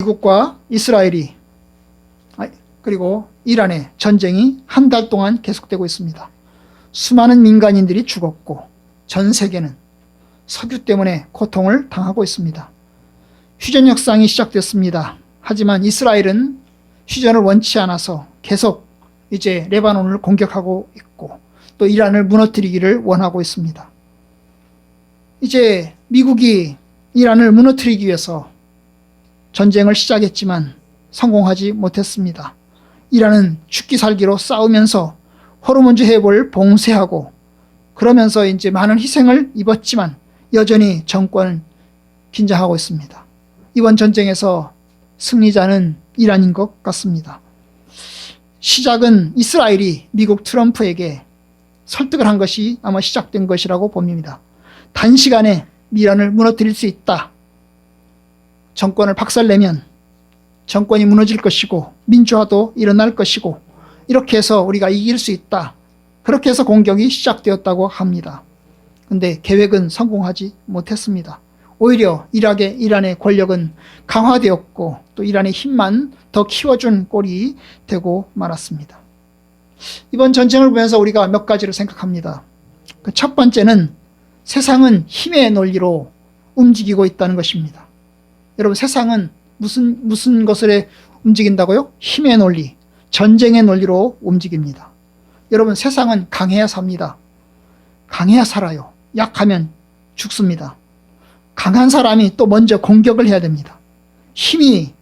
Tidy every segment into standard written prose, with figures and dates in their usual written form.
미국과 이스라엘이 그리고 이란의 전쟁이 한 달 동안 계속되고 있습니다. 수많은 민간인들이 죽었고 전 세계는 석유 때문에 고통을 당하고 있습니다. 휴전 협상이 시작됐습니다. 하지만 이스라엘은 휴전을 원치 않아서 계속 이제 레바논을 공격하고 있고 또 이란을 무너뜨리기를 원하고 있습니다. 이제 미국이 이란을 무너뜨리기 위해서 전쟁을 시작했지만 성공하지 못했습니다. 이란은 죽기 살기로 싸우면서 호르문즈 해협을 봉쇄하고 그러면서 이제 많은 희생을 입었지만 여전히 정권은 긴장하고 있습니다. 이번 전쟁에서 승리자는 이란인 것 같습니다. 시작은 이스라엘이 미국 트럼프에게 설득을 한 것이 아마 시작된 것이라고 봅니다. 단시간에 이란을 무너뜨릴 수 있다. 정권을 박살내면 정권이 무너질 것이고 민주화도 일어날 것이고 이렇게 해서 우리가 이길 수 있다. 그렇게 해서 공격이 시작되었다고 합니다. 그런데 계획은 성공하지 못했습니다. 오히려 이란의 권력은 강화되었고 또 이란의 힘만 더 키워준 꼴이 되고 말았습니다. 이번 전쟁을 보면서 우리가 몇 가지를 생각합니다. 첫 번째는 세상은 힘의 논리로 움직이고 있다는 것입니다. 여러분, 세상은 무슨 것을 움직인다고요? 힘의 논리, 전쟁의 논리로 움직입니다. 여러분, 세상은 강해야 삽니다. 강해야 살아요. 약하면 죽습니다. 강한 사람이 또 먼저 공격을 해야 됩니다. 힘이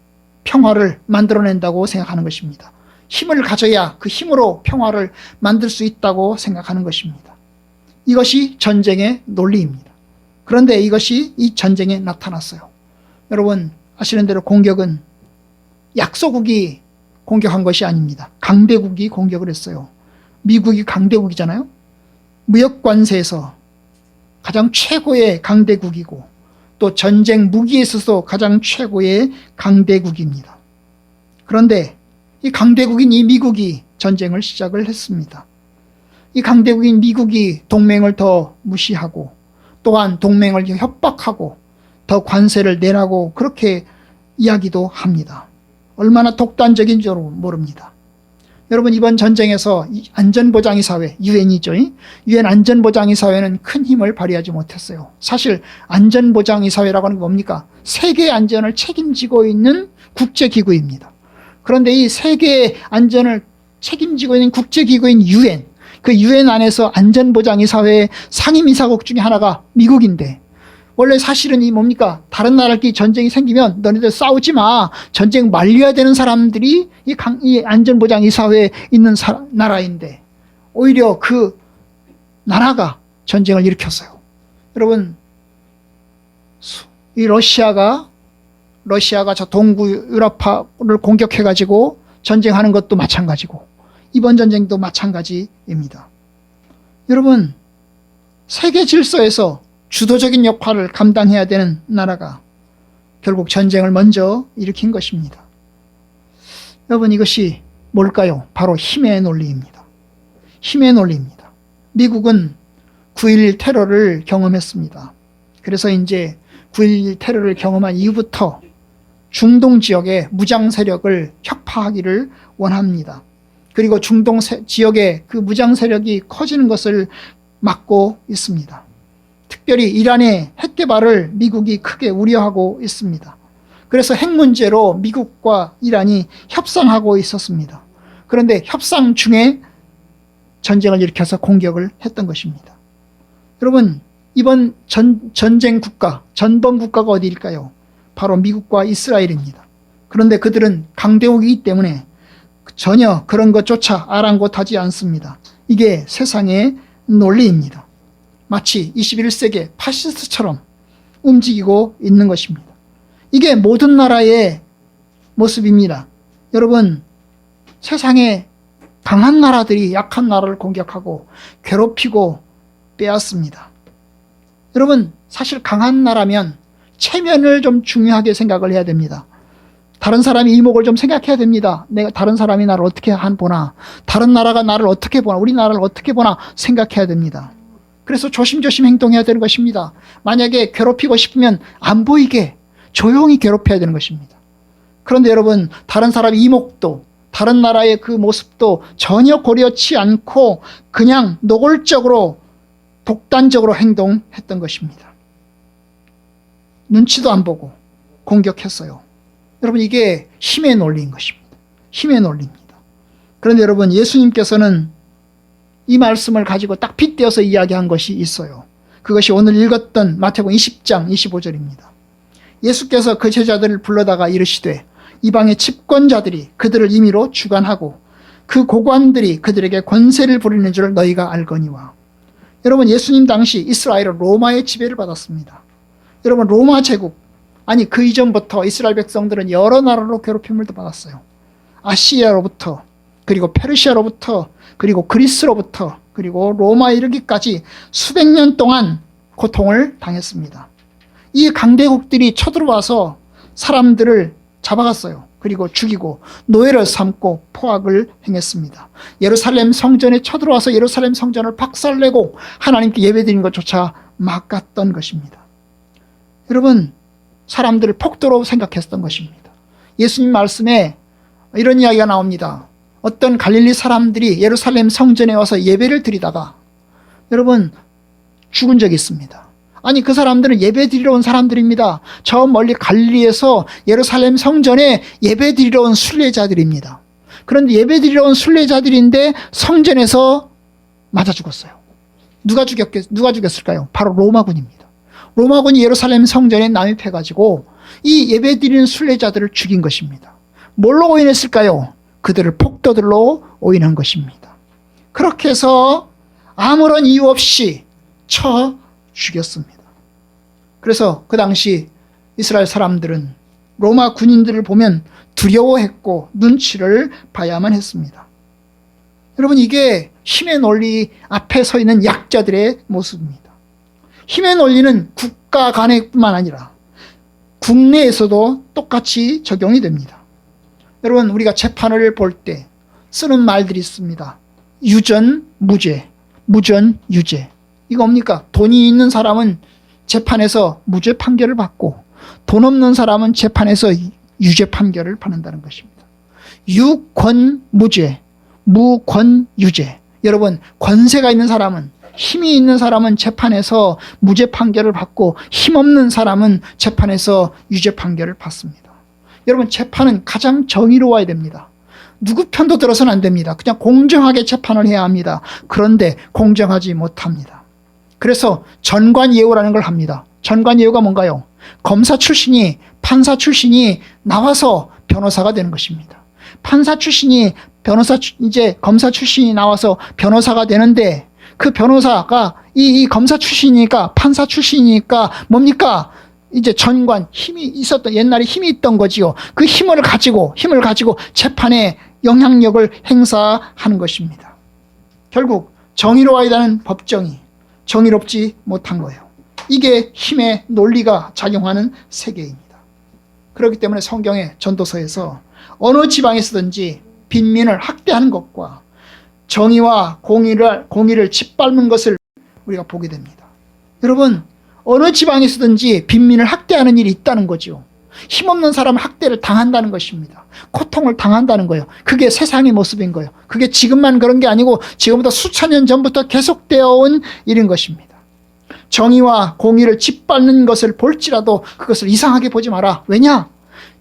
평화를 만들어낸다고 생각하는 것입니다. 힘을 가져야 그 힘으로 평화를 만들 수 있다고 생각하는 것입니다. 이것이 전쟁의 논리입니다. 그런데 이것이 이 전쟁에 나타났어요. 여러분 아시는 대로 공격은 약소국이 공격한 것이 아닙니다. 강대국이 공격을 했어요. 미국이 강대국이잖아요. 무역 관세에서 가장 최고의 강대국이고 또 전쟁 무기에 있어서 가장 최고의 강대국입니다. 그런데 이 강대국인 이 미국이 전쟁을 시작을 했습니다. 이 강대국인 미국이 동맹을 더 무시하고 또한 동맹을 협박하고 더 관세를 내라고 그렇게 이야기도 합니다. 얼마나 독단적인 줄 모릅니다. 여러분, 이번 전쟁에서 안전보장이사회, 유엔이죠. 유엔 안전보장이사회는 큰 힘을 발휘하지 못했어요. 사실 안전보장이사회라고 하는 게 뭡니까? 세계 안전을 책임지고 있는 국제기구입니다. 그런데 이 세계의 안전을 책임지고 있는 국제기구인 유엔, 그 유엔 안에서 안전보장이사회의 상임이사국 중에 하나가 미국인데 원래 사실은 이 뭡니까? 다른 나라끼리 전쟁이 생기면 너네들 싸우지 마. 전쟁 말려야 되는 사람들이 이 안전보장이사회에 있는 나라인데 오히려 그 나라가 전쟁을 일으켰어요. 여러분, 이 러시아가 저 동구 유럽파를 공격해가지고 전쟁하는 것도 마찬가지고 이번 전쟁도 마찬가지입니다. 여러분, 세계 질서에서 주도적인 역할을 감당해야 되는 나라가 결국 전쟁을 먼저 일으킨 것입니다. 여러분, 이것이 뭘까요? 바로 힘의 논리입니다. 힘의 논리입니다. 미국은 9.11 테러를 경험했습니다. 그래서 이제 9.11 테러를 경험한 이후부터 중동 지역의 무장 세력을 격파하기를 원합니다. 그리고 중동 지역의 그 무장 세력이 커지는 것을 막고 있습니다. 특별히 이란의 핵 개발을 미국이 크게 우려하고 있습니다. 그래서 핵 문제로 미국과 이란이 협상하고 있었습니다. 그런데 협상 중에 전쟁을 일으켜서 공격을 했던 것입니다. 여러분, 이번 전쟁 국가, 전범 국가가 어디일까요? 바로 미국과 이스라엘입니다. 그런데 그들은 강대국이기 때문에 전혀 그런 것조차 아랑곳하지 않습니다. 이게 세상의 논리입니다. 마치 21세기 파시스트처럼 움직이고 있는 것입니다. 이게 모든 나라의 모습입니다. 여러분, 세상에 강한 나라들이 약한 나라를 공격하고 괴롭히고 빼앗습니다. 여러분, 사실 강한 나라면 체면을 좀 중요하게 생각을 해야 됩니다. 다른 사람이 이목을 좀 생각해야 됩니다. 다른 사람이 나를 어떻게 보나, 다른 나라가 나를 어떻게 보나, 우리나라를 어떻게 보나 생각해야 됩니다. 그래서 조심조심 행동해야 되는 것입니다. 만약에 괴롭히고 싶으면 안 보이게 조용히 괴롭혀야 되는 것입니다. 그런데 여러분, 다른 사람 이목도, 다른 나라의 그 모습도 전혀 고려치 않고 그냥 노골적으로 독단적으로 행동했던 것입니다. 눈치도 안 보고 공격했어요. 여러분, 이게 힘의 논리인 것입니다. 힘의 논리입니다. 그런데 여러분, 예수님께서는 이 말씀을 가지고 딱 빗대어서 이야기한 것이 있어요. 그것이 오늘 읽었던 마태복음 20장 25절입니다. 예수께서 그 제자들을 불러다가 이르시되 이방의 집권자들이 그들을 임의로 주관하고 그 고관들이 그들에게 권세를 부리는 줄 너희가 알거니와. 여러분, 예수님 당시 이스라엘은 로마의 지배를 받았습니다. 여러분, 로마 제국, 아니 그 이전부터 이스라엘 백성들은 여러 나라로 괴롭힘을 받았어요. 아시리아로부터, 그리고 페르시아로부터, 그리고 그리스로부터, 그리고 로마에 이르기까지 수백 년 동안 고통을 당했습니다. 이 강대국들이 쳐들어와서 사람들을 잡아갔어요. 그리고 죽이고 노예를 삼고 포악을 행했습니다. 예루살렘 성전에 쳐들어와서 예루살렘 성전을 박살내고 하나님께 예배드리는 것조차 막았던 것입니다. 여러분, 사람들을 폭도로 생각했던 것입니다. 예수님 말씀에 이런 이야기가 나옵니다. 어떤 갈릴리 사람들이 예루살렘 성전에 와서 예배를 드리다가 여러분 죽은 적이 있습니다. 아니, 그 사람들은 예배 드리러 온 사람들입니다. 저 멀리 갈릴리에서 예루살렘 성전에 예배 드리러 온 순례자들입니다. 그런데 예배 드리러 온 순례자들인데 성전에서 맞아 죽었어요. 누가 죽였을까요? 바로 로마군입니다. 로마군이 예루살렘 성전에 남입해가지고 이 예배 드리는 순례자들을 죽인 것입니다. 뭘로 오인했을까요? 그들을 폭도들로 오인한 것입니다. 그렇게 해서 아무런 이유 없이 쳐 죽였습니다. 그래서 그 당시 이스라엘 사람들은 로마 군인들을 보면 두려워했고 눈치를 봐야만 했습니다. 여러분, 이게 힘의 논리 앞에 서 있는 약자들의 모습입니다. 힘의 논리는 국가 간에뿐만 아니라 국내에서도 똑같이 적용이 됩니다. 여러분, 우리가 재판을 볼 때 쓰는 말들이 있습니다. 유전, 무죄, 무전, 유죄. 이거 뭡니까? 돈이 있는 사람은 재판에서 무죄 판결을 받고 돈 없는 사람은 재판에서 유죄 판결을 받는다는 것입니다. 유권 무죄, 무권 유죄. 여러분, 권세가 있는 사람은, 힘이 있는 사람은 재판에서 무죄 판결을 받고 힘없는 사람은 재판에서 유죄 판결을 받습니다. 여러분, 재판은 가장 정의로워야 됩니다. 누구 편도 들어서는 안 됩니다. 그냥 공정하게 재판을 해야 합니다. 그런데 공정하지 못합니다. 그래서 전관예우라는 걸 합니다. 전관예우가 뭔가요? 검사 출신이, 판사 출신이 나와서 변호사가 되는 것입니다. 판사 출신이 이제 검사 출신이 나와서 변호사가 되는데 그 변호사가 이 검사 출신이니까, 판사 출신이니까 뭡니까? 이제 전관, 힘이 있었던, 옛날에 힘이 있던 거지요. 그 힘을 가지고 재판에 영향력을 행사하는 것입니다. 결국 정의로워야 하는 법정이 정의롭지 못한 거예요. 이게 힘의 논리가 작용하는 세계입니다. 그렇기 때문에 성경의 전도서에서 어느 지방에서든지 빈민을 학대하는 것과 정의와 공의를 짓밟는 것을 우리가 보게 됩니다. 여러분, 어느 지방에서든지 빈민을 학대하는 일이 있다는 거죠. 힘없는 사람은 학대를 당한다는 것입니다. 고통을 당한다는 거예요. 그게 세상의 모습인 거예요. 그게 지금만 그런 게 아니고 지금부터 수천 년 전부터 계속되어 온 일인 것입니다. 정의와 공의를 짓밟는 것을 볼지라도 그것을 이상하게 보지 마라. 왜냐?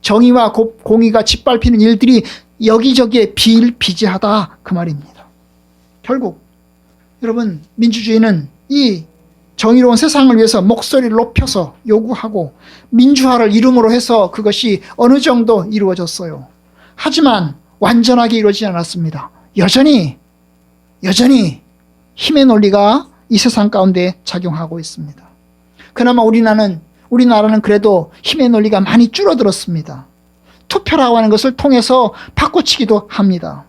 정의와 공의가 짓밟히는 일들이 여기저기에 비일비재하다, 그 말입니다. 결국 여러분, 민주주의는 이 정의로운 세상을 위해서 목소리를 높여서 요구하고 민주화를 이름으로 해서 그것이 어느 정도 이루어졌어요. 하지만 완전하게 이루어지지 않았습니다. 여전히 힘의 논리가 이 세상 가운데 작용하고 있습니다. 그나마 우리나라는 그래도 힘의 논리가 많이 줄어들었습니다. 투표라고 하는 것을 통해서 바꿔치기도 합니다.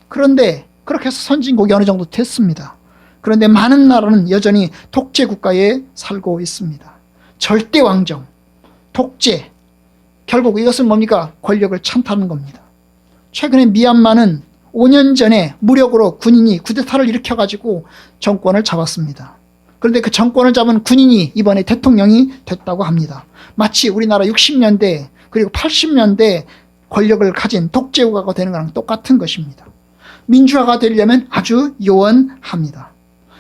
그런데 그렇게 해서 선진국이 어느 정도 됐습니다. 그런데 많은 나라는 여전히 독재 국가에 살고 있습니다. 절대 왕정, 독재, 결국 이것은 뭡니까? 권력을 찬탈하는 겁니다. 최근에 미얀마는 5년 전에 무력으로 군인이 쿠데타를 일으켜가지고 정권을 잡았습니다. 그런데 그 정권을 잡은 군인이 이번에 대통령이 됐다고 합니다. 마치 우리나라 60년대 그리고 80년대 권력을 가진 독재국가가 되는 거랑 똑같은 것입니다. 민주화가 되려면 아주 요원합니다.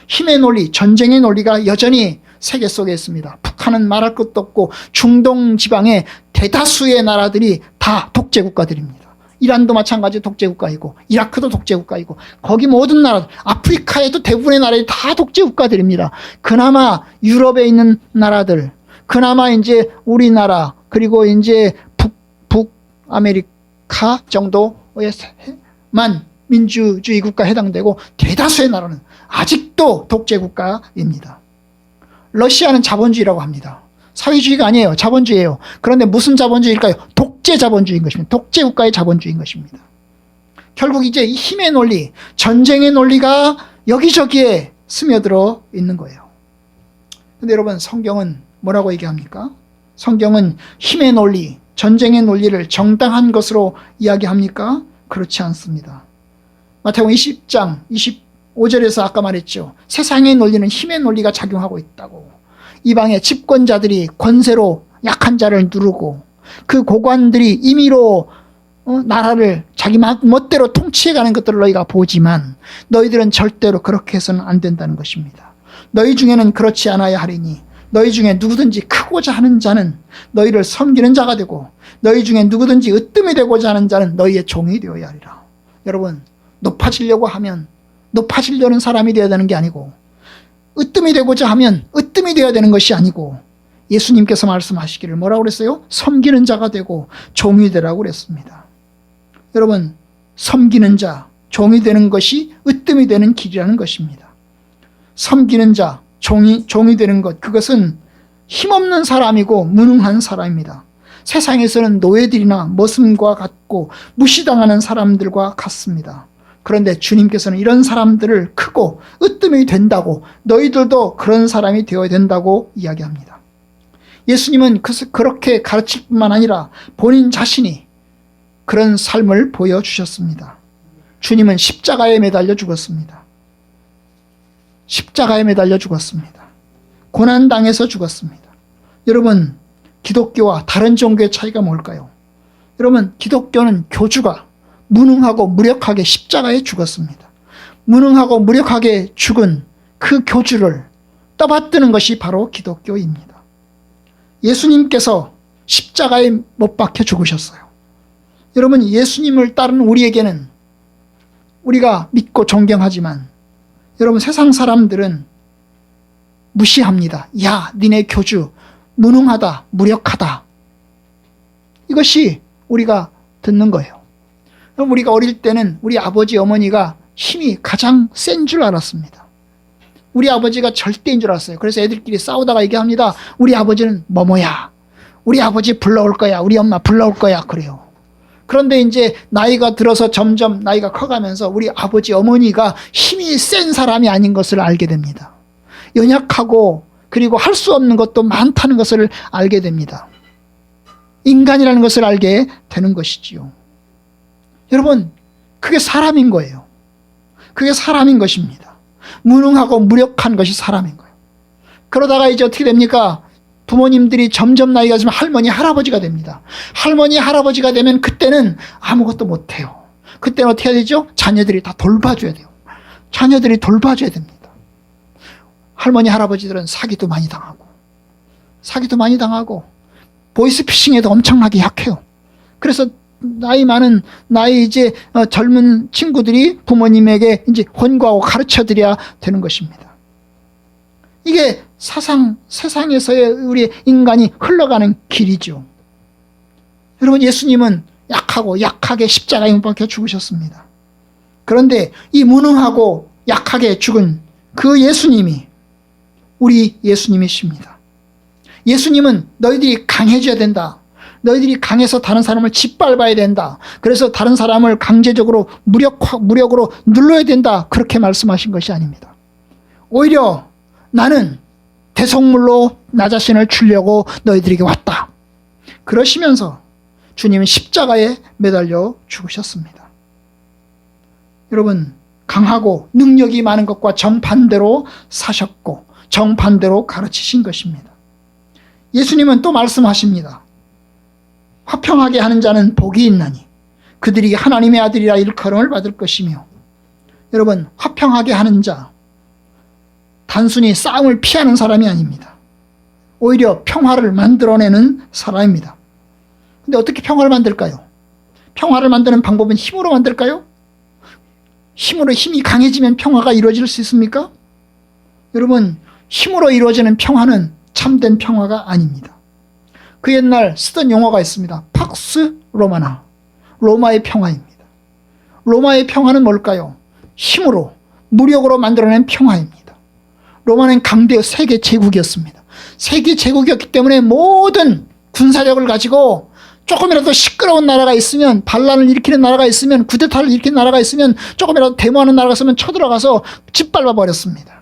힘의 논리, 전쟁의 논리가 여전히 세계 속에 있습니다. 북한은 말할 것도 없고 중동 지방의 대다수의 나라들이 다 독재국가들입니다. 이란도 마찬가지 독재국가이고 이라크도 독재국가이고 거기 모든 나라, 아프리카에도 대부분의 나라들이 다 독재국가들입니다. 그나마 유럽에 있는 나라들, 그나마 이제 우리나라, 그리고 이제 북아메리카 정도에만 민주주의 국가에 해당되고 대다수의 나라는 아직도 독재국가입니다. 러시아는 자본주의라고 합니다. 사회주의가 아니에요. 자본주의예요. 그런데 무슨 자본주의일까요? 독재 자본주의인 것입니다. 독재 국가의 자본주의인 것입니다. 결국 이제 이 힘의 논리, 전쟁의 논리가 여기저기에 스며들어 있는 거예요. 근데 여러분, 성경은 뭐라고 얘기합니까? 성경은 힘의 논리, 전쟁의 논리를 정당한 것으로 이야기합니까? 그렇지 않습니다. 마태복음 20장 25절에서 아까 말했죠. 세상의 논리는 힘의 논리가 작용하고 있다고. 이방의 집권자들이 권세로 약한 자를 누르고 그 고관들이 임의로 나라를 자기 멋대로 통치해가는 것들을 너희가 보지만 너희들은 절대로 그렇게 해서는 안 된다는 것입니다. 너희 중에는 그렇지 않아야 하리니 너희 중에 누구든지 크고자 하는 자는 너희를 섬기는 자가 되고 너희 중에 누구든지 으뜸이 되고자 하는 자는 너희의 종이 되어야 하리라. 여러분, 높아지려고 하면 높아지려는 사람이 되어야 되는 게 아니고 으뜸이 되고자 하면 으뜸이 되어야 되는 것이 아니고 예수님께서 말씀하시기를 뭐라고 그랬어요? 섬기는 자가 되고 종이 되라고 그랬습니다. 여러분, 섬기는 자, 종이 되는 것이 으뜸이 되는 길이라는 것입니다. 섬기는 자, 종이 되는 것, 그것은 힘없는 사람이고 무능한 사람입니다. 세상에서는 노예들이나 머슴과 같고 무시당하는 사람들과 같습니다. 그런데 주님께서는 이런 사람들을 크고 으뜸이 된다고, 너희들도 그런 사람이 되어야 된다고 이야기합니다. 예수님은 그렇게 가르칠 뿐만 아니라 본인 자신이 그런 삶을 보여주셨습니다. 주님은 십자가에 매달려 죽었습니다. 십자가에 매달려 죽었습니다. 고난당해서 죽었습니다. 여러분, 기독교와 다른 종교의 차이가 뭘까요? 여러분, 기독교는 교주가 무능하고 무력하게 십자가에 죽었습니다. 무능하고 무력하게 죽은 그 교주를 떠받드는 것이 바로 기독교입니다. 예수님께서 십자가에 못 박혀 죽으셨어요. 여러분, 예수님을 따르는 우리에게는 우리가 믿고 존경하지만 여러분, 세상 사람들은 무시합니다. 야, 니네 교주 무능하다, 무력하다. 이것이 우리가 듣는 거예요. 우리가 어릴 때는 우리 아버지 어머니가 힘이 가장 센 줄 알았습니다. 우리 아버지가 절대인 줄 알았어요. 그래서 애들끼리 싸우다가 얘기합니다. 우리 아버지는 뭐뭐야. 우리 아버지 불러올 거야. 우리 엄마 불러올 거야. 그래요. 그런데 이제 나이가 들어서 점점 나이가 커가면서 우리 아버지 어머니가 힘이 센 사람이 아닌 것을 알게 됩니다. 연약하고 그리고 할 수 없는 것도 많다는 것을 알게 됩니다. 인간이라는 것을 알게 되는 것이지요. 여러분, 그게 사람인 거예요. 그게 사람인 것입니다. 무능하고 무력한 것이 사람인 거예요. 그러다가 이제 어떻게 됩니까? 부모님들이 점점 나이가 들면 할머니, 할아버지가 됩니다. 할머니, 할아버지가 되면 그때는 아무것도 못해요. 그때는 어떻게 해야 되죠? 자녀들이 다 돌봐줘야 돼요. 자녀들이 돌봐줘야 됩니다. 할머니, 할아버지들은 사기도 많이 당하고 보이스피싱에도 엄청나게 약해요. 그래서 나이 이제 젊은 친구들이 부모님에게 이제 권고하고 가르쳐 드려야 되는 것입니다. 이게 세상에서의 우리 인간이 흘러가는 길이죠. 여러분, 예수님은 약하게 십자가에 못 박혀 죽으셨습니다. 그런데 이 무능하고 약하게 죽은 그 예수님이 우리 예수님이십니다. 예수님은 너희들이 강해져야 된다. 너희들이 강해서 다른 사람을 짓밟아야 된다. 그래서 다른 사람을 강제적으로 무력으로 눌러야 된다. 그렇게 말씀하신 것이 아닙니다. 오히려 나는 대속물로 나 자신을 주려고 너희들에게 왔다. 그러시면서 주님은 십자가에 매달려 죽으셨습니다. 여러분, 강하고 능력이 많은 것과 정반대로 사셨고 정반대로 가르치신 것입니다. 예수님은 또 말씀하십니다. 화평하게 하는 자는 복이 있나니 그들이 하나님의 아들이라 일컬음을 받을 것이며. 여러분, 화평하게 하는 자, 단순히 싸움을 피하는 사람이 아닙니다. 오히려 평화를 만들어내는 사람입니다. 근데 어떻게 평화를 만들까요? 평화를 만드는 방법은 힘으로 만들까요? 힘이 강해지면 평화가 이루어질 수 있습니까? 여러분, 힘으로 이루어지는 평화는 참된 평화가 아닙니다. 그 옛날 쓰던 용어가 있습니다. 팍스 로마나, 로마의 평화입니다. 로마의 평화는 뭘까요? 힘으로, 무력으로 만들어낸 평화입니다. 로마는 강대 세계 제국이었습니다. 세계 제국이었기 때문에 모든 군사력을 가지고 조금이라도 시끄러운 나라가 있으면, 반란을 일으키는 나라가 있으면, 쿠데타를 일으키는 나라가 있으면, 조금이라도 데모하는 나라가 있으면 쳐들어가서 짓밟아 버렸습니다.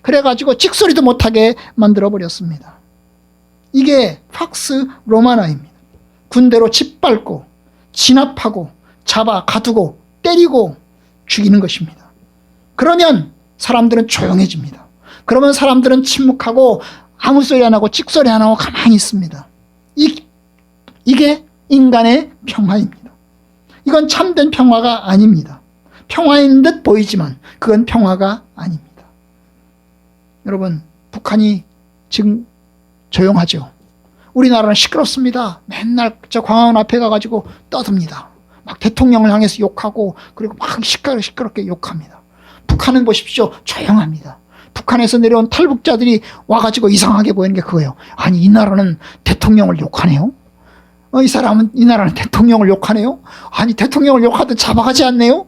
그래가지고 찍소리도 못하게 만들어 버렸습니다. 이게 팍스 로마나입니다. 군대로 짓밟고 진압하고 잡아 가두고 때리고 죽이는 것입니다. 그러면 사람들은 조용해집니다. 그러면 사람들은 침묵하고 아무 소리 안 하고 찍소리 안 하고 가만히 있습니다. 이게 인간의 평화입니다. 이건 참된 평화가 아닙니다. 평화인 듯 보이지만 그건 평화가 아닙니다. 여러분, 북한이 지금 조용하죠. 우리나라는 시끄럽습니다. 맨날 저 광화문 앞에 가가지고 떠듭니다. 막 대통령을 향해서 욕하고 그리고 막 시끄럽게 욕합니다. 북한은 보십시오. 조용합니다. 북한에서 내려온 탈북자들이 와가지고 이상하게 보이는 게 그거예요. 아니, 이 나라는 대통령을 욕하네요? 이 나라는 대통령을 욕하네요? 아니, 대통령을 욕하듯 잡아가지 않네요?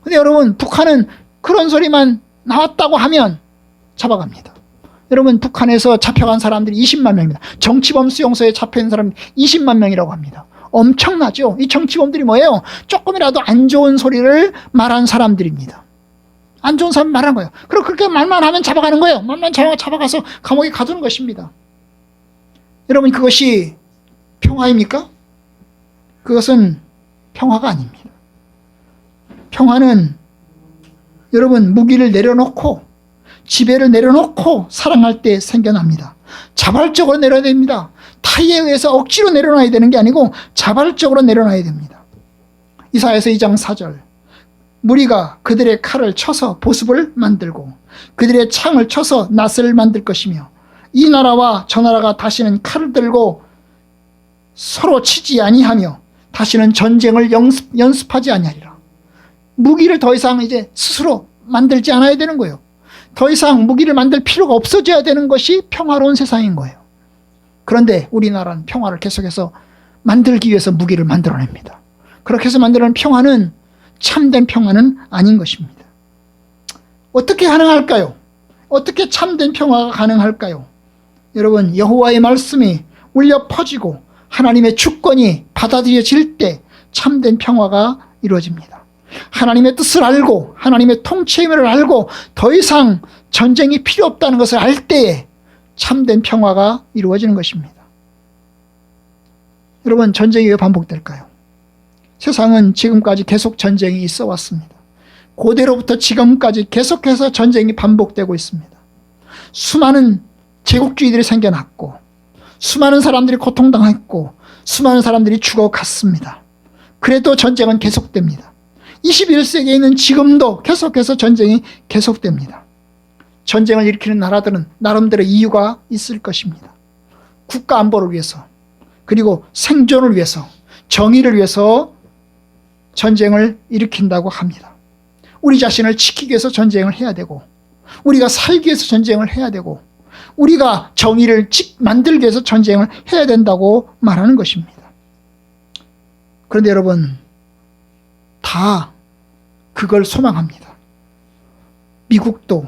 근데 여러분, 북한은 그런 소리만 나왔다고 하면 잡아갑니다. 여러분, 북한에서 잡혀간 사람들이 20만 명입니다. 정치범 수용소에 잡혀있는 사람이 20만 명이라고 합니다. 엄청나죠? 이 정치범들이 뭐예요? 조금이라도 안 좋은 소리를 말한 사람들입니다. 안 좋은 사람 말한 거예요. 그리고 그렇게 말만 하면 잡아가는 거예요. 말만 잡아가서 감옥에 가두는 것입니다. 여러분, 그것이 평화입니까? 그것은 평화가 아닙니다. 평화는 여러분, 무기를 내려놓고 지배를 내려놓고 사랑할 때 생겨납니다. 자발적으로 내려야 됩니다. 타의에 의해서 억지로 내려놔야 되는 게 아니고 자발적으로 내려놔야 됩니다. 이사야서 2장 4절, 무리가 그들의 칼을 쳐서 보습을 만들고 그들의 창을 쳐서 낫을 만들 것이며 이 나라와 저 나라가 다시는 칼을 들고 서로 치지 아니하며 다시는 전쟁을 연습하지 아니하리라. 무기를 더 이상 이제 스스로 만들지 않아야 되는 거예요. 더 이상 무기를 만들 필요가 없어져야 되는 것이 평화로운 세상인 거예요. 그런데 우리나라는 평화를 계속해서 만들기 위해서 무기를 만들어냅니다. 그렇게 해서 만들어낸 평화는 참된 평화는 아닌 것입니다. 어떻게 가능할까요? 어떻게 참된 평화가 가능할까요? 여러분, 여호와의 말씀이 울려 퍼지고 하나님의 주권이 받아들여질 때 참된 평화가 이루어집니다. 하나님의 뜻을 알고 하나님의 통치의미를 알고 더 이상 전쟁이 필요 없다는 것을 알 때에 참된 평화가 이루어지는 것입니다. 여러분, 전쟁이 왜 반복될까요? 세상은 지금까지 계속 전쟁이 있어 왔습니다. 고대로부터 지금까지 계속해서 전쟁이 반복되고 있습니다. 수많은 제국주의들이 생겨났고 수많은 사람들이 고통당했고 수많은 사람들이 죽어갔습니다. 그래도 전쟁은 계속됩니다. 21세기에 있는 지금도 계속해서 전쟁이 계속됩니다. 전쟁을 일으키는 나라들은 나름대로 이유가 있을 것입니다. 국가 안보를 위해서, 그리고 생존을 위해서, 정의를 위해서 전쟁을 일으킨다고 합니다. 우리 자신을 지키기 위해서 전쟁을 해야 되고, 우리가 살기 위해서 전쟁을 해야 되고, 우리가 정의를 만들기 위해서 전쟁을 해야 된다고 말하는 것입니다. 그런데 여러분, 다 그걸 소망합니다. 미국도,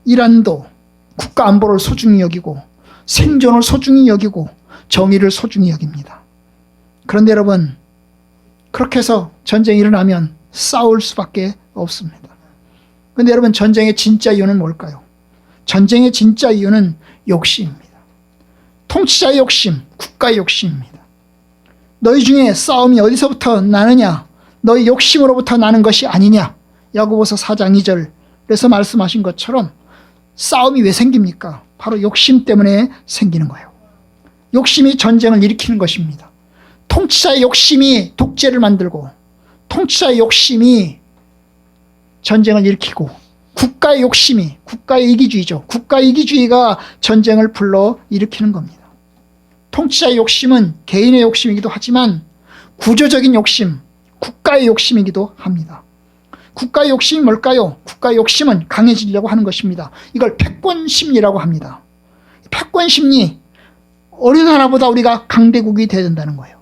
이란도 국가 안보를 소중히 여기고 생존을 소중히 여기고 정의를 소중히 여깁니다. 그런데 여러분, 그렇게 해서 전쟁이 일어나면 싸울 수밖에 없습니다. 그런데 여러분, 전쟁의 진짜 이유는 뭘까요? 전쟁의 진짜 이유는 욕심입니다. 통치자의 욕심, 국가의 욕심입니다. 너희 중에 싸움이 어디서부터 나느냐? 너희 욕심으로부터 나는 것이 아니냐? 야고보서 4장 2절에서 말씀하신 것처럼 싸움이 왜 생깁니까? 바로 욕심 때문에 생기는 거예요. 욕심이 전쟁을 일으키는 것입니다. 통치자의 욕심이 독재를 만들고 통치자의 욕심이 전쟁을 일으키고 국가의 욕심이, 국가의 이기주의죠. 국가의 이기주의가 전쟁을 불러 일으키는 겁니다. 통치자의 욕심은 개인의 욕심이기도 하지만 구조적인 욕심, 국가의 욕심이기도 합니다. 국가의 욕심이 뭘까요? 국가의 욕심은 강해지려고 하는 것입니다. 이걸 패권심리라고 합니다. 패권심리, 어느 나라보다 우리가 강대국이 되어야 된다는 거예요.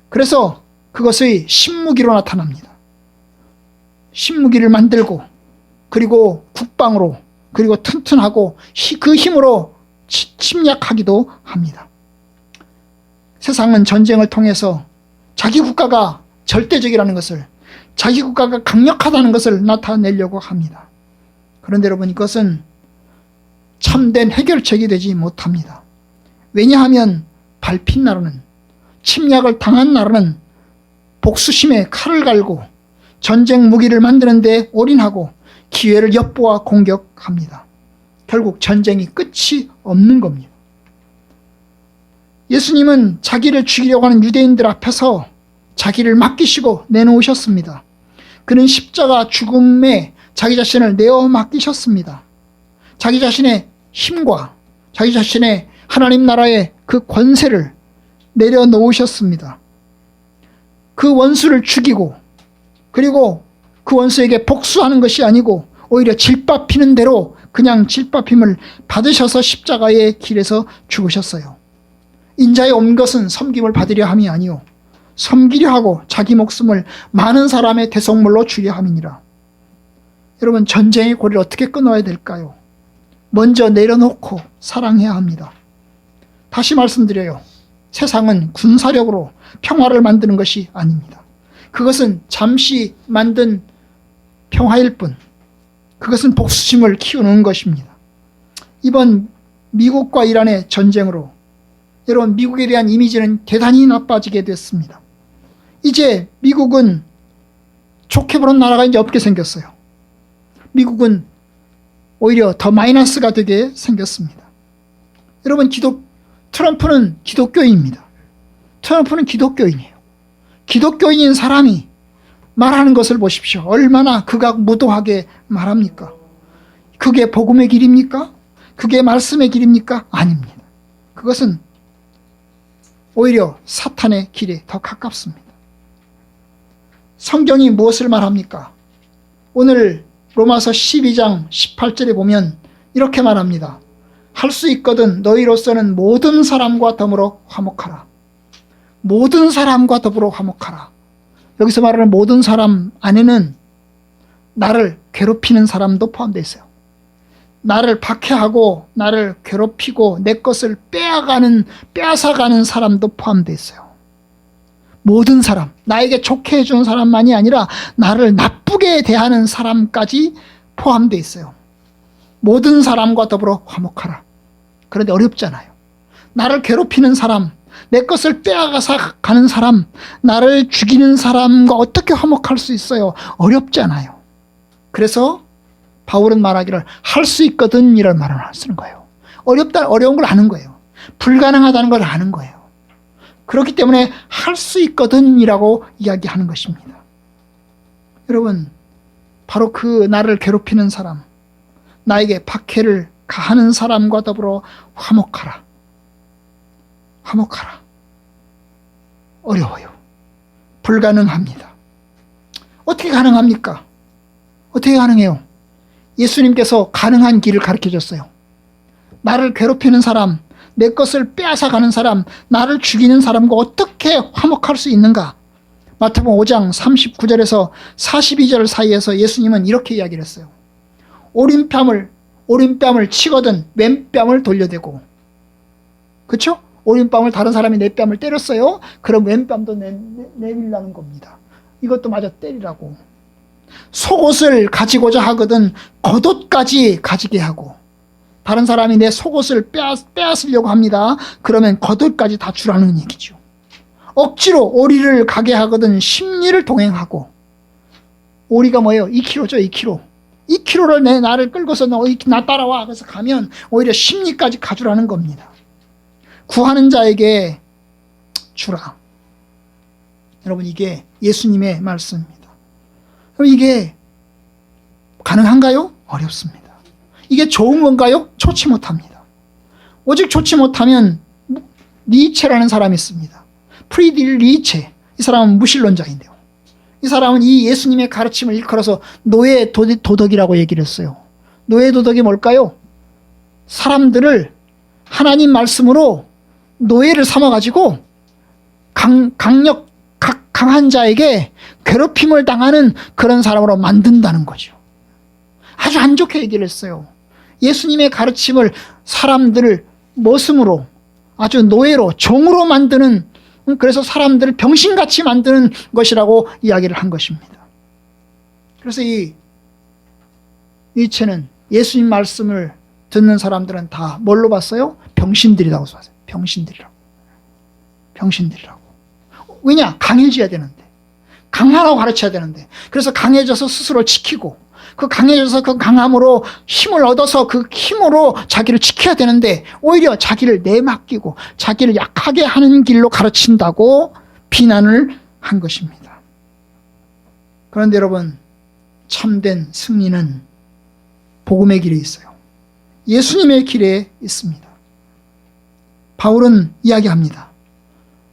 그래서 그것의 신무기로 나타납니다. 신무기를 만들고 그리고 국방으로 그리고 튼튼하고 그 힘으로 침략하기도 합니다. 세상은 전쟁을 통해서 자기 국가가 절대적이라는 것을, 자기 국가가 강력하다는 것을 나타내려고 합니다. 그런데 여러분, 이것은 참된 해결책이 되지 못합니다. 왜냐하면 밟힌 나라는, 침략을 당한 나라는 복수심에 칼을 갈고 전쟁 무기를 만드는 데 올인하고 기회를 엿보아 공격합니다. 결국 전쟁이 끝이 없는 겁니다. 예수님은 자기를 죽이려고 하는 유대인들 앞에서 자기를 맡기시고 내놓으셨습니다. 그는 십자가 죽음에 자기 자신을 내어 맡기셨습니다. 자기 자신의 힘과 자기 자신의 하나님 나라의 그 권세를 내려놓으셨습니다. 그 원수를 죽이고 그리고 그 원수에게 복수하는 것이 아니고 오히려 질밥히는 대로 그냥 질밥힘을 받으셔서 십자가의 길에서 죽으셨어요. 인자에 온 것은 섬김을 받으려 함이 아니요 섬기려 하고 자기 목숨을 많은 사람의 대속물로 주려 함이니라. 여러분, 전쟁의 고리를 어떻게 끊어야 될까요? 먼저 내려놓고 사랑해야 합니다. 다시 말씀드려요. 세상은 군사력으로 평화를 만드는 것이 아닙니다. 그것은 잠시 만든 평화일 뿐, 그것은 복수심을 키우는 것입니다. 이번 미국과 이란의 전쟁으로 여러분, 미국에 대한 이미지는 대단히 나빠지게 됐습니다. 이제 미국은 좋게 보는 나라가 이제 없게 생겼어요. 미국은 오히려 더 마이너스가 되게 생겼습니다. 여러분, 트럼프는 기독교인입니다. 트럼프는 기독교인이에요. 기독교인인 사람이 말하는 것을 보십시오. 얼마나 극악무도하게 말합니까? 그게 복음의 길입니까? 그게 말씀의 길입니까? 아닙니다. 그것은 오히려 사탄의 길에 더 가깝습니다. 성경이 무엇을 말합니까? 오늘 로마서 12장 18절에 보면 이렇게 말합니다. 할 수 있거든 너희로서는 모든 사람과 더불어 화목하라. 모든 사람과 더불어 화목하라. 여기서 말하는 모든 사람 안에는 나를 괴롭히는 사람도 포함되어 있어요. 나를 박해하고 나를 괴롭히고 내 것을 빼앗아가는 사람도 포함되어 있어요. 모든 사람, 나에게 좋게 해주는 사람만이 아니라 나를 나쁘게 대하는 사람까지 포함되어 있어요. 모든 사람과 더불어 화목하라. 그런데 어렵잖아요. 나를 괴롭히는 사람, 내 것을 빼앗아서 가는 사람, 나를 죽이는 사람과 어떻게 화목할 수 있어요? 어렵잖아요. 그래서 바울은 말하기를 할 수 있거든 이런 말을 쓰는 거예요. 어려운 걸 아는 거예요. 불가능하다는 걸 아는 거예요. 그렇기 때문에 할 수 있거든 이라고 이야기하는 것입니다. 여러분, 바로 그 나를 괴롭히는 사람, 나에게 박해를 가하는 사람과 더불어 화목하라. 화목하라. 어려워요. 불가능합니다. 어떻게 가능합니까? 어떻게 가능해요? 예수님께서 가능한 길을 가르쳐 줬어요. 나를 괴롭히는 사람, 내 것을 빼앗아가는 사람, 나를 죽이는 사람과 어떻게 화목할 수 있는가? 마태복음 5장 39절에서 42절 사이에서 예수님은 이렇게 이야기를 했어요. 오른뺨을 치거든 왼뺨을 돌려대고, 그렇죠? 오른뺨을 다른 사람이 내 뺨을 때렸어요. 그럼 왼뺨도 내밀라는 겁니다. 이것도 마저 때리라고. 속옷을 가지고자 하거든 겉옷까지 가지게 하고, 다른 사람이 내 속옷을 빼앗으려고 합니다. 그러면 겉옷까지 다 주라는 얘기죠. 억지로 오리를 가게 하거든 심리를 동행하고, 오리가 뭐예요? 2kg죠, 2kg. 2kg를 나를 끌고서 나 따라와. 그래서 가면 오히려 심리까지 가주라는 겁니다. 구하는 자에게 주라. 여러분, 이게 예수님의 말씀입니다. 그럼 이게 가능한가요? 어렵습니다. 이게 좋은 건가요? 좋지 못합니다. 오직 좋지 못하면 니체라는 사람이 있습니다. 프리딜 니체. 이 사람은 무신론자인데요. 이 사람은 이 예수님의 가르침을 일컬어서 노예 도덕이라고 얘기를 했어요. 노예 도덕이 뭘까요? 사람들을 하나님 말씀으로 노예를 삼아가지고 강한 자에게 괴롭힘을 당하는 그런 사람으로 만든다는 거죠. 아주 안 좋게 얘기를 했어요. 예수님의 가르침을 사람들을 머슴으로, 아주 노예로, 종으로 만드는, 그래서 사람들을 병신같이 만드는 것이라고 이야기를 한 것입니다. 그래서 이 니체는 예수님 말씀을 듣는 사람들은 다 뭘로 봤어요? 병신들이라고 봤어요. 병신들이라고. 왜냐? 강해져야 되는데. 강하라고 가르쳐야 되는데. 그래서 강해져서 스스로를 지키고, 강해져서 그 강함으로 힘을 얻어서 그 힘으로 자기를 지켜야 되는데, 오히려 자기를 내맡기고 자기를 약하게 하는 길로 가르친다고 비난을 한 것입니다. 그런데 여러분, 참된 승리는 복음의 길에 있어요. 예수님의 길에 있습니다. 바울은 이야기합니다.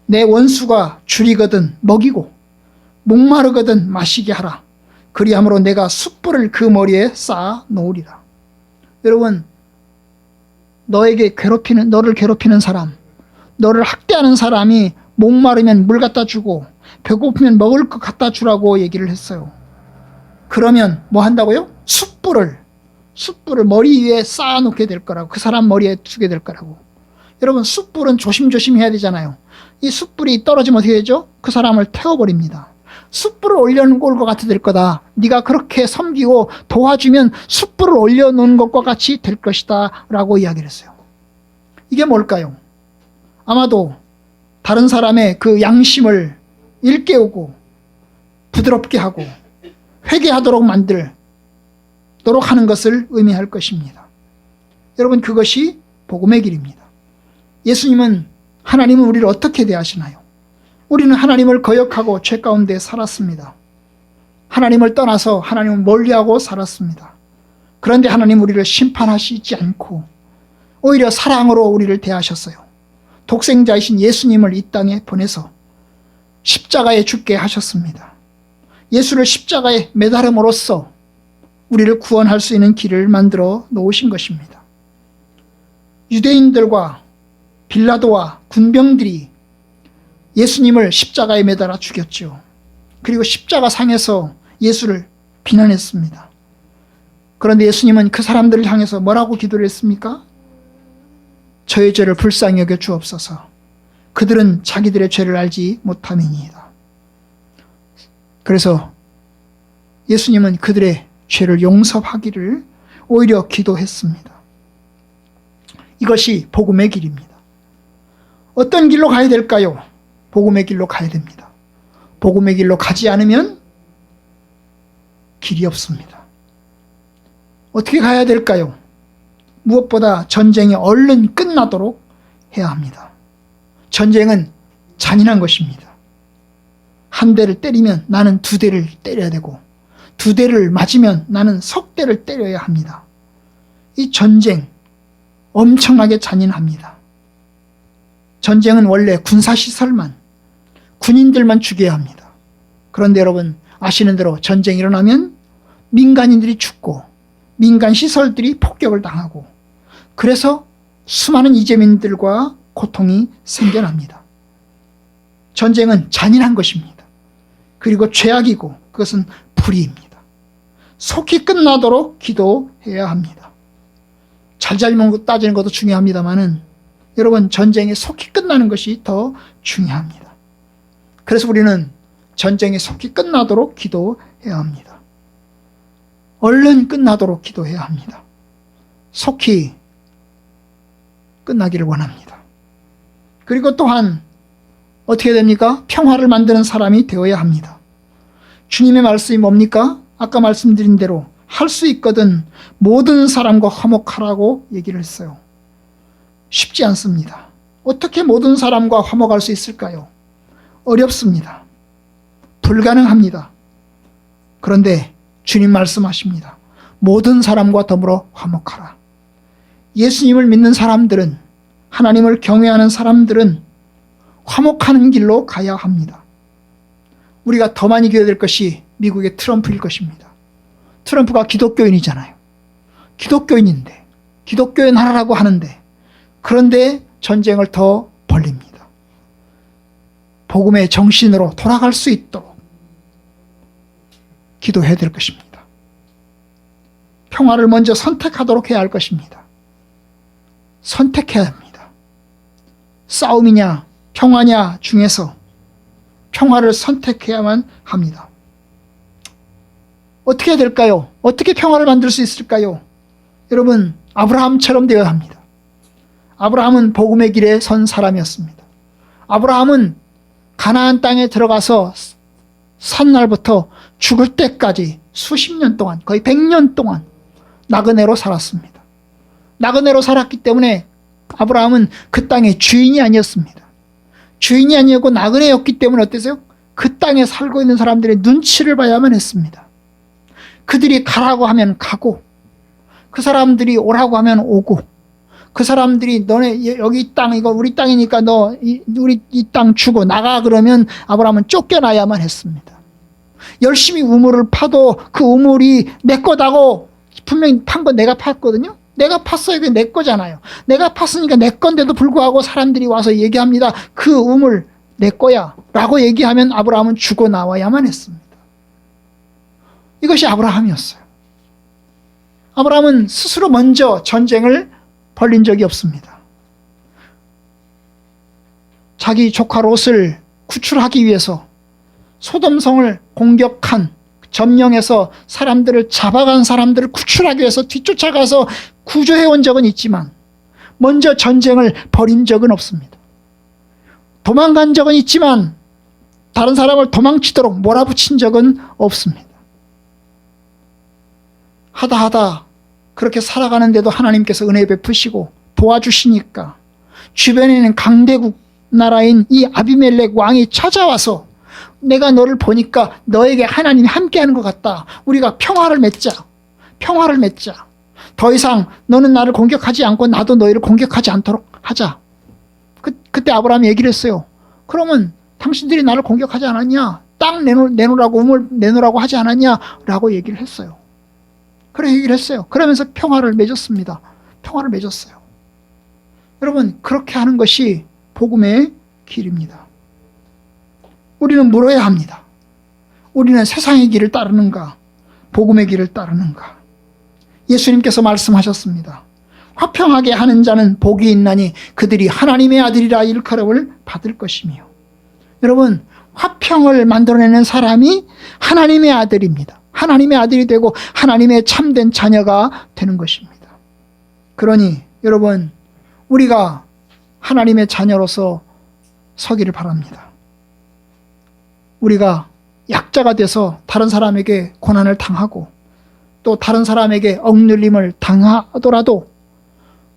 내 원수가 줄이거든 먹이고 목마르거든 마시게 하라. 그리함으로 내가 숯불을 그 머리에 쌓아 놓으리라. 여러분, 너를 괴롭히는 사람, 너를 학대하는 사람이 목마르면 물 갖다 주고 배고프면 먹을 것 갖다 주라고 얘기를 했어요. 그러면 뭐 한다고요? 숯불을 머리 위에 쌓아 놓게 될 거라고, 그 사람 머리에 두게 될 거라고. 여러분, 숯불은 조심조심 해야 되잖아요. 이 숯불이 떨어지면 어떻게 되죠? 그 사람을 태워버립니다. 숯불을 올려놓은 것 같이 될 거다. 네가 그렇게 섬기고 도와주면 숯불을 올려놓은 것과 같이 될 것이다 라고 이야기를 했어요. 이게 뭘까요? 아마도 다른 사람의 그 양심을 일깨우고 부드럽게 하고 회개하도록 만들도록 하는 것을 의미할 것입니다. 여러분, 그것이 복음의 길입니다. 하나님은 우리를 어떻게 대하시나요? 우리는 하나님을 거역하고 죄 가운데 살았습니다. 하나님을 떠나서 하나님을 멀리하고 살았습니다. 그런데 하나님 우리를 심판하시지 않고 오히려 사랑으로 우리를 대하셨어요. 독생자이신 예수님을 이 땅에 보내서 십자가에 죽게 하셨습니다. 예수를 십자가에 매달음으로써 우리를 구원할 수 있는 길을 만들어 놓으신 것입니다. 유대인들과 빌라도와 군병들이 예수님을 십자가에 매달아 죽였죠. 그리고 십자가 상에서 예수를 비난했습니다. 그런데 예수님은 그 사람들을 향해서 뭐라고 기도를 했습니까? 저의 죄를 불쌍히 여겨 주옵소서. 그들은 자기들의 죄를 알지 못함이니이다. 그래서 예수님은 그들의 죄를 용서하기를 오히려 기도했습니다. 이것이 복음의 길입니다. 어떤 길로 가야 될까요? 복음의 길로 가야 됩니다. 복음의 길로 가지 않으면 길이 없습니다. 어떻게 가야 될까요? 무엇보다 전쟁이 얼른 끝나도록 해야 합니다. 전쟁은 잔인한 것입니다. 한 대를 때리면 나는 두 대를 때려야 되고, 두 대를 맞으면 나는 석 대를 때려야 합니다. 이 전쟁 엄청나게 잔인합니다. 전쟁은 원래 군사시설만, 군인들만 죽여야 합니다. 그런데 여러분 아시는 대로 전쟁이 일어나면 민간인들이 죽고 민간 시설들이 폭격을 당하고, 그래서 수많은 이재민들과 고통이 생겨납니다. 전쟁은 잔인한 것입니다. 그리고 죄악이고 그것은 불의입니다. 속히 끝나도록 기도해야 합니다. 잘잘못 따지는 것도 중요합니다만은 여러분, 전쟁이 속히 끝나는 것이 더 중요합니다. 그래서 우리는 전쟁이 속히 끝나도록 기도해야 합니다. 얼른 끝나도록 기도해야 합니다. 속히 끝나기를 원합니다. 그리고 또한 어떻게 됩니까? 평화를 만드는 사람이 되어야 합니다. 주님의 말씀이 뭡니까? 아까 말씀드린 대로 할 수 있거든 모든 사람과 화목하라고 얘기를 했어요. 쉽지 않습니다. 어떻게 모든 사람과 화목할 수 있을까요? 어렵습니다. 불가능합니다. 그런데 주님 말씀하십니다. 모든 사람과 더불어 화목하라. 예수님을 믿는 사람들은, 하나님을 경외하는 사람들은 화목하는 길로 가야 합니다. 우리가 더 많이 기도될 것이 미국의 트럼프일 것입니다. 트럼프가 기독교인이잖아요. 기독교인인데, 기독교의 나라라고 하는데, 그런데 전쟁을 더 벌립니다. 복음의 정신으로 돌아갈 수 있도록 기도해야 될 것입니다. 평화를 먼저 선택하도록 해야 할 것입니다. 선택해야 합니다. 싸움이냐 평화냐 중에서 평화를 선택해야만 합니다. 어떻게 해야 될까요? 어떻게 평화를 만들 수 있을까요? 여러분, 아브라함처럼 되어야 합니다. 아브라함은 복음의 길에 선 사람이었습니다. 아브라함은 가나안 땅에 들어가서 산 날부터 죽을 때까지 수십 년 동안, 거의 100년 동안 나그네로 살았습니다. 나그네로 살았기 때문에 아브라함은 그 땅의 주인이 아니었습니다. 주인이 아니었고 나그네였기 때문에 어땠어요? 그 땅에 살고 있는 사람들의 눈치를 봐야만 했습니다. 그들이 가라고 하면 가고, 그 사람들이 오라고 하면 오고, 그 사람들이 너네 여기 땅 이거 우리 땅이니까 너 우리 이 땅 주고 나가 그러면 아브라함은 쫓겨나야만 했습니다. 열심히 우물을 파도 그 우물이 내 거다고, 분명히 판 거 내가 팠거든요. 내가 팠어요. 그게 내 거잖아요. 내가 팠으니까 내 건데도 불구하고 사람들이 와서 얘기합니다. 그 우물 내 거야 라고 얘기하면 아브라함은 죽어 나와야만 했습니다. 이것이 아브라함이었어요. 아브라함은 스스로 먼저 전쟁을 벌린 적이 없습니다. 자기 조카 롯을 구출하기 위해서 소돔성을 공격한, 점령해서 사람들을 잡아간 사람들을 구출하기 위해서 뒤쫓아가서 구조해온 적은 있지만 먼저 전쟁을 벌인 적은 없습니다. 도망간 적은 있지만 다른 사람을 도망치도록 몰아붙인 적은 없습니다. 하다 그렇게 살아가는데도 하나님께서 은혜 베푸시고 도와주시니까 주변에 있는 강대국 나라인 이 아비멜렉 왕이 찾아와서 내가 너를 보니까 너에게 하나님이 함께하는 것 같다. 우리가 평화를 맺자. 평화를 맺자. 더 이상 너는 나를 공격하지 않고 나도 너희를 공격하지 않도록 하자. 그때 아브라함이 얘기를 했어요. 그러면 당신들이 나를 공격하지 않았냐? 땅 내놓으라고, 우물 내놓으라고 하지 않았냐? 라고 얘기를 했어요. 그래 얘기를 했어요. 그러면서 평화를 맺었습니다. 평화를 맺었어요. 여러분, 그렇게 하는 것이 복음의 길입니다. 우리는 물어야 합니다. 우리는 세상의 길을 따르는가, 복음의 길을 따르는가. 예수님께서 말씀하셨습니다. 화평하게 하는 자는 복이 있나니 그들이 하나님의 아들이라 일컬음을 받을 것이며. 여러분, 화평을 만들어내는 사람이 하나님의 아들입니다. 하나님의 아들이 되고 하나님의 참된 자녀가 되는 것입니다. 그러니 여러분, 우리가 하나님의 자녀로서 서기를 바랍니다. 우리가 약자가 돼서 다른 사람에게 고난을 당하고 또 다른 사람에게 억눌림을 당하더라도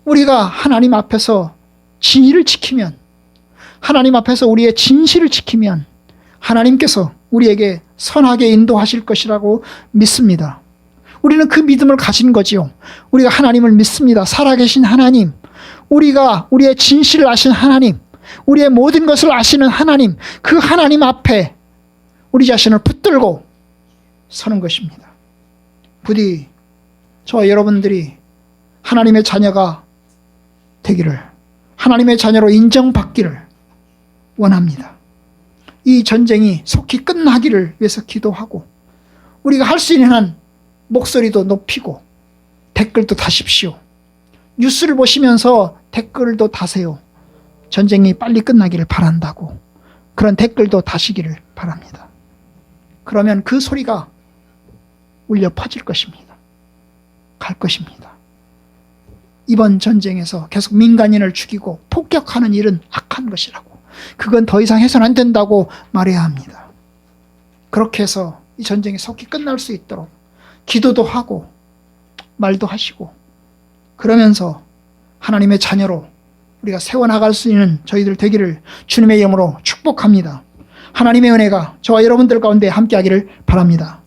우리가 하나님 앞에서 진리를 지키면, 하나님 앞에서 우리의 진실을 지키면 하나님께서 우리에게 선하게 인도하실 것이라고 믿습니다. 우리는 그 믿음을 가진 거지요. 우리가 하나님을 믿습니다. 살아계신 하나님, 우리가 우리의 진실을 아신 하나님, 우리의 모든 것을 아시는 하나님, 그 하나님 앞에 우리 자신을 붙들고 서는 것입니다. 부디 저와 여러분들이 하나님의 자녀가 되기를, 하나님의 자녀로 인정받기를 원합니다. 이 전쟁이 속히 끝나기를 위해서 기도하고, 우리가 할 수 있는 한 목소리도 높이고 댓글도 다십시오. 뉴스를 보시면서 댓글도 다세요. 전쟁이 빨리 끝나기를 바란다고 그런 댓글도 다시기를 바랍니다. 그러면 그 소리가 울려 퍼질 것입니다. 갈 것입니다. 이번 전쟁에서 계속 민간인을 죽이고 폭격하는 일은 악한 것이라고, 그건 더 이상 해서는 안 된다고 말해야 합니다. 그렇게 해서 이 전쟁이 속히 끝날 수 있도록 기도도 하고 말도 하시고, 그러면서 하나님의 자녀로 우리가 세워나갈 수 있는 저희들 되기를 주님의 이름으로 축복합니다. 하나님의 은혜가 저와 여러분들 가운데 함께하기를 바랍니다.